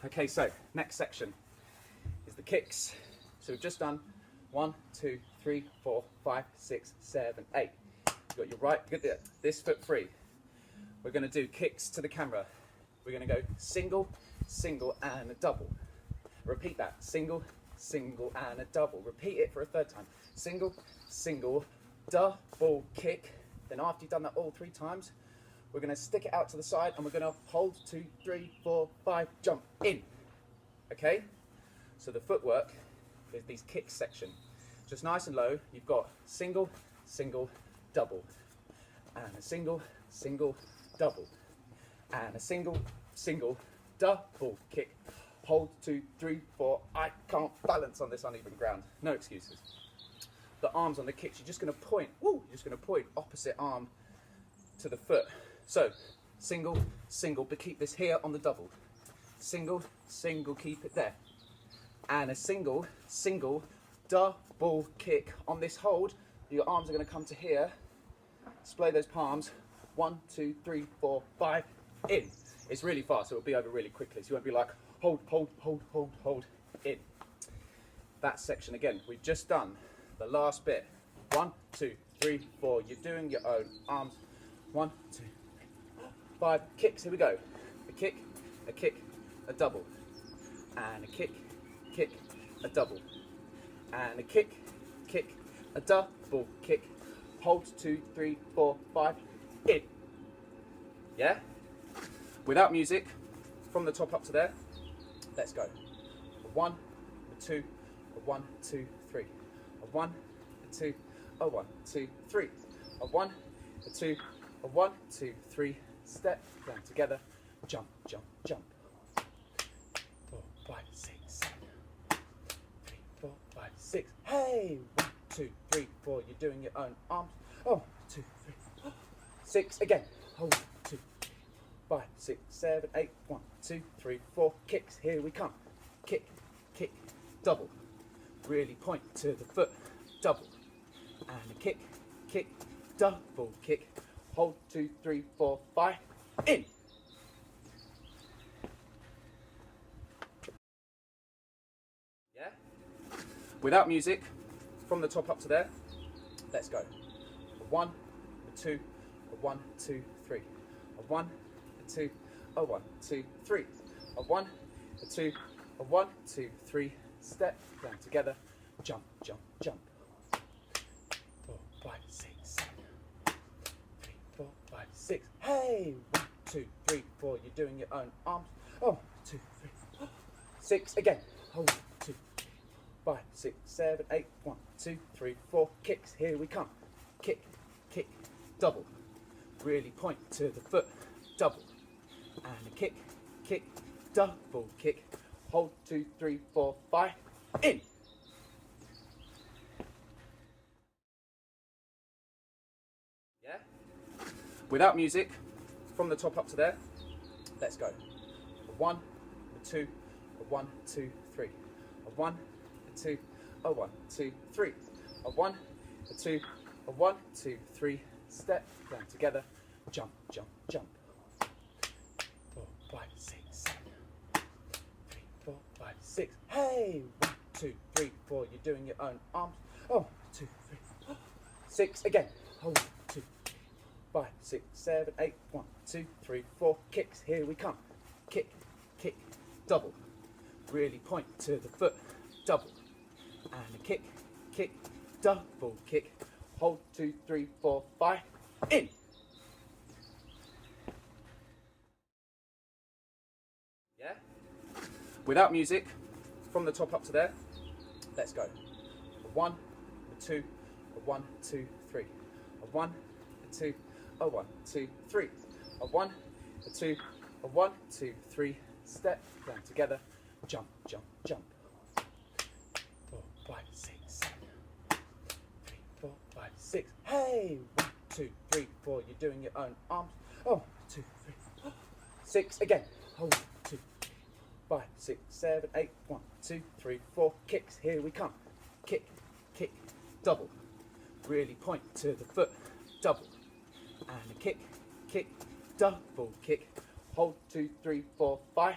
Okay, so next section is the kicks. So we've just done 1, 2, 3, 4, 5, 6, 7, 8. You've got your right, this foot free. We're going to do kicks to the camera. We're going to go single, single and a double. Repeat that, single, single and a double. Repeat it for a third time. Single, single, double kick. Then after you've done that all 3 times, we're going to stick it out to the side and we're going to hold 2, 3, 4, 5, jump in. Okay? So the footwork is these kicks section. Just nice and low. You've got single, single, double. And a single, single, double. And a single, single, double kick. Hold 2, 3, 4. I can't balance on this uneven ground. No excuses. The arms on the kicks, you're just going to point. Woo! You're just going to point opposite arm to the foot. So, single, single, but keep this here on the double. Single, single, keep it there. And a single, single, double kick. On this hold, your arms are going to come to here. Display those palms. 1, 2, 3, 4, 5, in. It's really fast, so it'll be over really quickly. So you won't be like, hold, hold, hold, hold, hold, in. That section again, we've just done the last bit. 1, 2, 3, 4. You're doing your own arms. 1, 2, 3, 4, 5. Kicks. Here we go. A kick, a double, and a kick, a double, and a kick, a double kick. Hold 2, 3, 4, 5. In. Yeah. Without music, from the top up to there. Let's go. A 1, a 2, a 1, 2, 3. A 1, a 2, a 1, 2, 3. A 1, a 2, a 1, 2, 3. Step down together. Jump, jump, jump. 4, 5, 6, 7. 3, 4, 5, 6. Hey! 1, 2, 3, 4. You're doing your own arms. Oh, 2, 3, 4, 6. Again. Oh, 2, 5, 6, 7, 8. 1, 2, 3, 4. Kicks. Here we come. Kick, double. Really point to the foot. Double. And a kick, double kick. Hold 2, 3, 4, 5. In. Yeah? Without music, from the top up to there. Let's go. A 1, a 2, a 1, 2, 3. A 1, a 2, a 1, 2, 3. A 1, a 2, a 1, 2, 3. Step down together. Jump, jump, jump. 4, 5, 6, 7. 3, 4, 5, 6. Hey! 1, 2, 3, 4. You're doing your own arms. Oh, 2, 3, 4, 6. Again. Oh, 2, 3, 5, 6, 7, 8. 1, 2, 3, 4. Kicks. Here we come. Kick, double. Really point to the foot. Double. And a kick, double kick. Hold 2, 3, 4, 5. In. Yeah? Without music, from the top up to there. Let's go. A 1, a 2, a 1, 2, 3. A 1, a 2, a 1, 2, 3. A 1, a 2, a 1, 2, 3. Step down together. Jump, jump, jump. 4, 5, 6, 7. 3, 4, 5, 6. Hey! 1, 2, 3, 4. You're doing your own arms. Oh, 2, 3, 4, 6. Again. Oh, 2, 3, 5, 6, 7, 8. 1, 2, 3, 4. Kicks. Here we come. Kick, double. Really point to the foot. Double. And a kick, double kick. Hold 2, 3, 4, 5. In. Yeah? Without music, from the top up to there. Let's go. A 1, a 2, a 1, 2, 3. A 1, a 2, a 1, 2, 3. A 1, a 2, a 1, 2, 3. Step down together. Jump, jump, jump. 4, 5, 6, 7. 3, 4, 5, 6. Hey! 1, 2, 3, 4. You're doing your own arms. Oh, 2, 3, 4, 6. Again. Oh, 2, 3, 5, 6, 7, 8. 1, 2, 3, 4. Kicks. Here we come. Kick, double. Really point to the foot. Double. And a kick, double kick. Hold 2, 3, 4, 5.